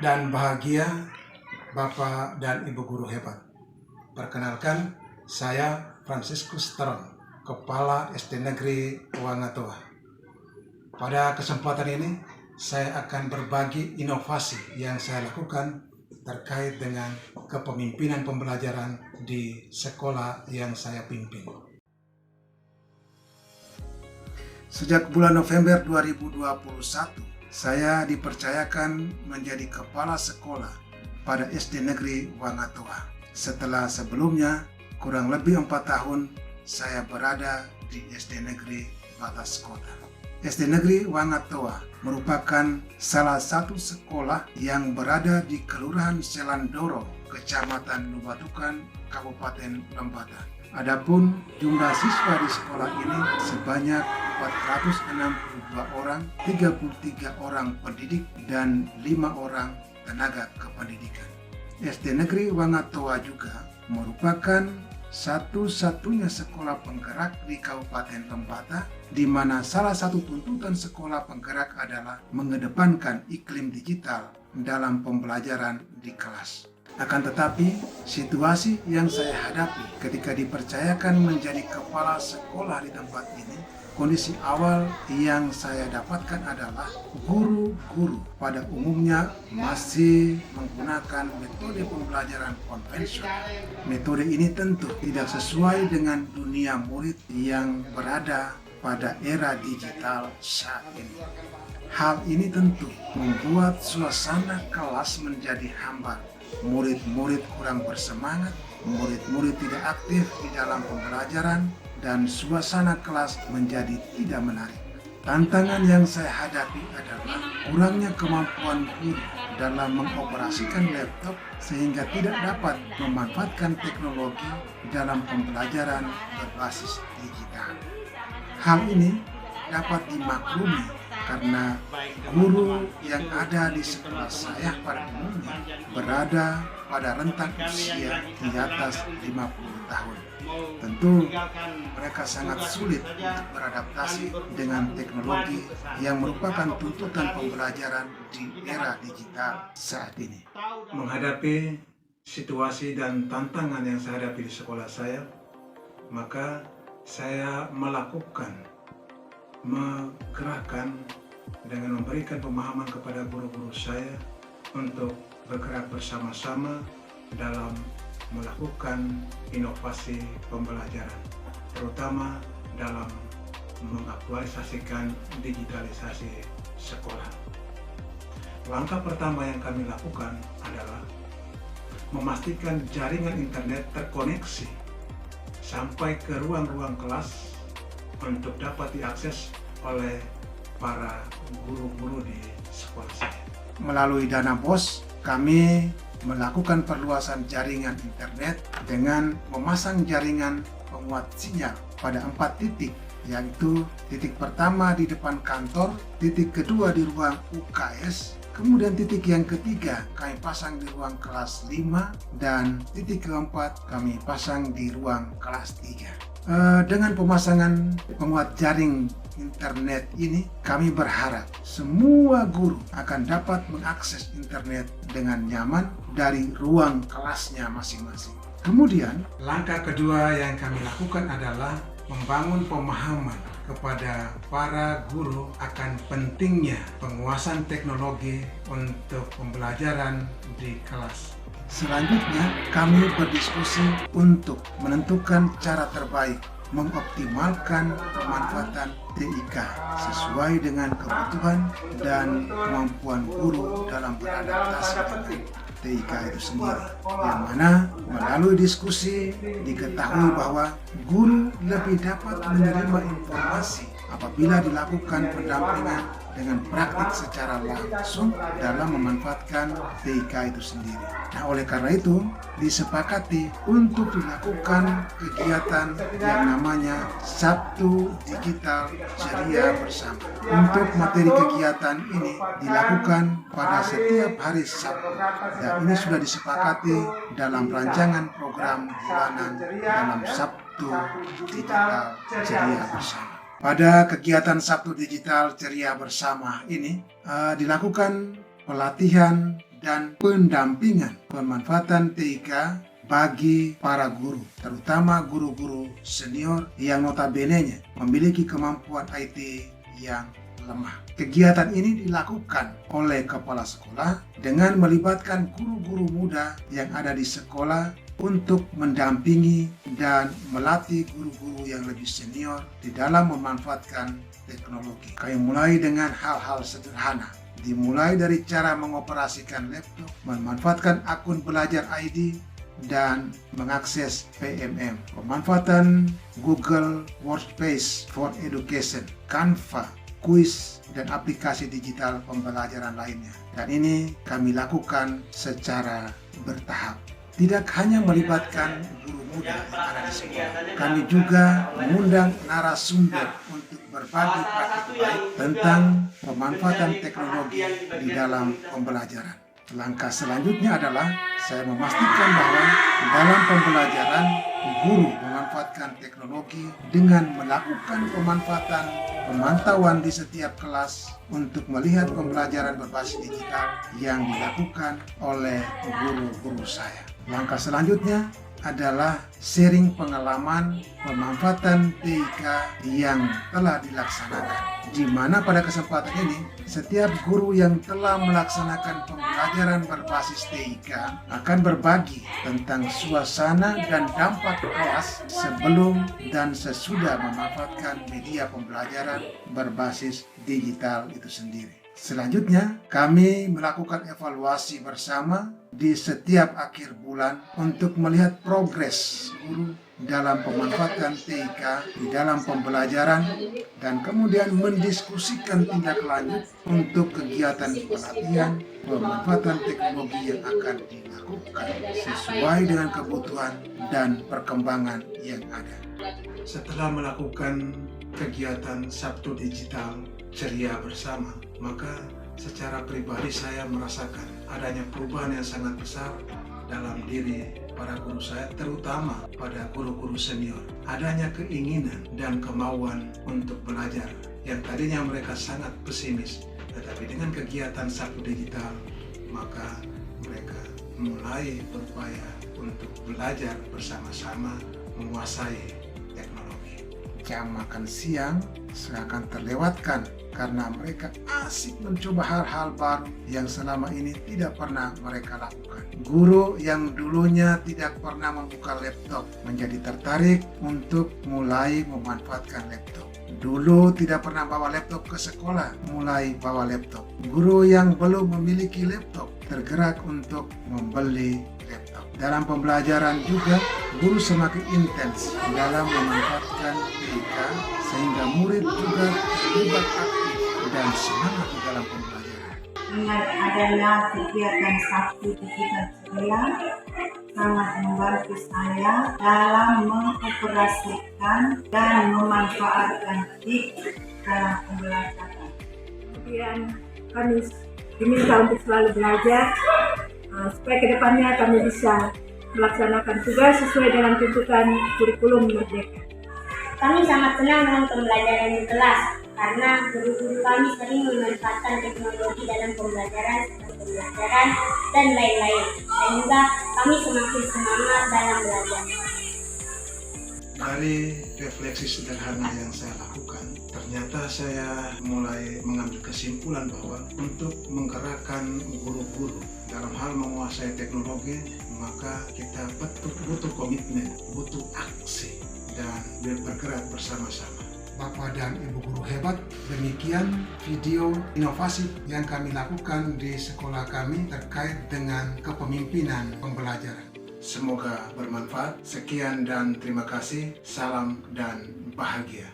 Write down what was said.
dan bahagia Bapak dan Ibu guru hebat. Perkenalkan, saya Franciscus Terong, Kepala SD Negeri Wangatoa. Pada kesempatan ini, saya akan berbagi inovasi yang saya lakukan terkait dengan kepemimpinan pembelajaran di sekolah yang saya pimpin. Sejak bulan November 2021, saya dipercayakan menjadi kepala sekolah pada SD Negeri Wangatoa. Setelah sebelumnya kurang lebih 4 tahun saya berada di SD Negeri Batas Kota. SD Negeri Wangatoa merupakan salah satu sekolah yang berada di Kelurahan Selandoro, Kecamatan Nubatukan, Kabupaten Lembata. Adapun jumlah siswa di sekolah ini sebanyak 462 orang, 33 orang pendidik dan 5 orang tenaga kependidikan. SD Negeri Wangatoa juga merupakan satu-satunya sekolah penggerak di Kabupaten Lembata, di mana salah satu tuntutan sekolah penggerak adalah mengedepankan iklim digital dalam pembelajaran di kelas. Akan tetapi, situasi yang saya hadapi ketika dipercayakan menjadi kepala sekolah di tempat ini, kondisi awal yang saya dapatkan adalah guru-guru pada umumnya masih menggunakan metode pembelajaran konvensional. Metode ini tentu tidak sesuai dengan dunia murid yang berada pada era digital saat ini. Hal ini tentu membuat suasana kelas menjadi hambar. Murid-murid kurang bersemangat, murid-murid tidak aktif di dalam pembelajaran, dan suasana kelas menjadi tidak menarik. Tantangan yang saya hadapi adalah kurangnya kemampuan guru dalam mengoperasikan laptop sehingga tidak dapat memanfaatkan teknologi dalam pembelajaran berbasis digital. Hal ini dapat dimaklumi karena guru yang ada di sekolah saya pada umumnya berada pada rentang usia di atas 50 tahun. Tentu mereka sangat sulit untuk beradaptasi dengan teknologi yang merupakan tuntutan pembelajaran di era digital saat ini. Menghadapi situasi dan tantangan yang saya hadapi di sekolah saya, maka saya menggerakkan dengan memberikan pemahaman kepada guru-guru saya untuk bergerak bersama-sama dalam melakukan inovasi pembelajaran, terutama dalam mengaktualisasikan digitalisasi sekolah. Langkah pertama yang kami lakukan adalah memastikan jaringan internet terkoneksi sampai ke ruang-ruang kelas untuk dapat diakses oleh para guru-guru di sekolah saya. Melalui dana BOS, kami melakukan perluasan jaringan internet dengan memasang jaringan penguat sinyal pada 4 titik, yaitu titik pertama di depan kantor, titik kedua di ruang UKS, kemudian titik yang ketiga kami pasang di ruang kelas 5, dan titik keempat kami pasang di ruang kelas 3. Dengan pemasangan penguat jaring internet ini, kami berharap semua guru akan dapat mengakses internet dengan nyaman dari ruang kelasnya masing-masing. Kemudian, langkah kedua yang kami lakukan adalah membangun pemahaman kepada para guru akan pentingnya penguasaan teknologi untuk pembelajaran di kelas. Selanjutnya, kami berdiskusi untuk menentukan cara terbaik mengoptimalkan pemanfaatan TIK sesuai dengan kebutuhan dan kemampuan guru dalam beradaptasi dengan TIK itu sendiri, yang mana melalui diskusi diketahui bahwa guru lebih dapat menerima informasi apabila dilakukan pendampingan dengan praktik secara langsung dalam memanfaatkan TIK itu sendiri. Nah, oleh karena itu disepakati untuk dilakukan kegiatan yang namanya Sabtu Digital Ceria Bersama. Untuk materi kegiatan ini dilakukan pada setiap hari Sabtu, dan ini sudah disepakati dalam rancangan program bulanan dalam Sabtu Digital Ceria Bersama. Pada kegiatan Sabtu Digital Ceria Bersama ini dilakukan pelatihan dan pendampingan pemanfaatan TIK bagi para guru, terutama guru-guru senior yang notabene memiliki kemampuan IT yang lemah. Kegiatan ini dilakukan oleh kepala sekolah dengan melibatkan guru-guru muda yang ada di sekolah untuk mendampingi dan melatih guru-guru yang lebih senior di dalam memanfaatkan teknologi. Kami mulai dengan hal-hal sederhana, dimulai dari cara mengoperasikan laptop, memanfaatkan akun belajar ID, dan mengakses PMM, pemanfaatan Google Workspace for Education, Canva, kuis, dan aplikasi digital pembelajaran lainnya. Dan ini kami lakukan secara bertahap. Tidak hanya melibatkan guru muda yang ada di sekolah, kami juga mengundang narasumber untuk berbagi praktik baik tentang pemanfaatan teknologi di dalam pembelajaran. Langkah selanjutnya adalah saya memastikan bahwa dalam pembelajaran guru memanfaatkan teknologi dengan melakukan pemantauan di setiap kelas untuk melihat pembelajaran berbasis digital yang dilakukan oleh guru-guru saya. Langkah selanjutnya adalah sharing pengalaman pemanfaatan TIK yang telah dilaksanakan, di mana pada kesempatan ini setiap guru yang telah melaksanakan pembelajaran berbasis TIK akan berbagi tentang suasana dan dampak kelas sebelum dan sesudah memanfaatkan media pembelajaran berbasis digital itu sendiri. Selanjutnya, kami melakukan evaluasi bersama di setiap akhir bulan untuk melihat progres guru dalam pemanfaatan TIK di dalam pembelajaran dan kemudian mendiskusikan tindak lanjut untuk kegiatan pelatihan pemanfaatan teknologi yang akan dilakukan sesuai dengan kebutuhan dan perkembangan yang ada. Setelah melakukan kegiatan Sabtu Digital Ceria bersama, maka secara pribadi saya merasakan adanya perubahan yang sangat besar dalam diri para guru saya, terutama pada guru-guru senior. Adanya keinginan dan kemauan untuk belajar yang tadinya mereka sangat pesimis, tetapi dengan kegiatan Sabtu Digital, maka mereka mulai berupaya untuk belajar bersama-sama menguasai teknologi. Jam makan siang seakan terlewatkan karena mereka asik mencoba hal-hal baru yang selama ini tidak pernah mereka lakukan. Guru yang dulunya tidak pernah membuka laptop menjadi tertarik untuk mulai memanfaatkan laptop. Dulu tidak pernah bawa laptop ke sekolah, mulai bawa laptop. Guru yang belum memiliki laptop tergerak untuk membeli laptop. Dalam pembelajaran juga, guru semakin intens dalam memanfaatkan TIK sehingga murid juga terlibat aktif dan semangat di dalam pembelajaran. Dengan adanya kegiatan Sabtu Digital Ceria sangat membantu saya dalam mengoperasikan dan memanfaatkan TIK dalam pembelajaran. Kemudian kami diminta untuk selalu belajar supaya kedepannya kami bisa melaksanakan tugas sesuai dengan tuntutan kurikulum Merdeka. Kami sangat senang dengan pembelajaran di kelas karena guru-guru kami sering memanfaatkan teknologi dalam pembelajaran dan lain-lain, sehingga kami semakin semangat dalam belajar. Dari refleksi sederhana yang saya lakukan, ternyata saya mulai mengambil kesimpulan bahwa untuk menggerakkan guru-guru dalam hal menguasai teknologi, maka kita butuh komitmen, butuh aksi, dan bergerak bersama-sama. Bapak dan Ibu guru hebat, demikian video inovasi yang kami lakukan di sekolah kami terkait dengan kepemimpinan pembelajaran. Semoga bermanfaat. Sekian dan terima kasih. Salam dan bahagia.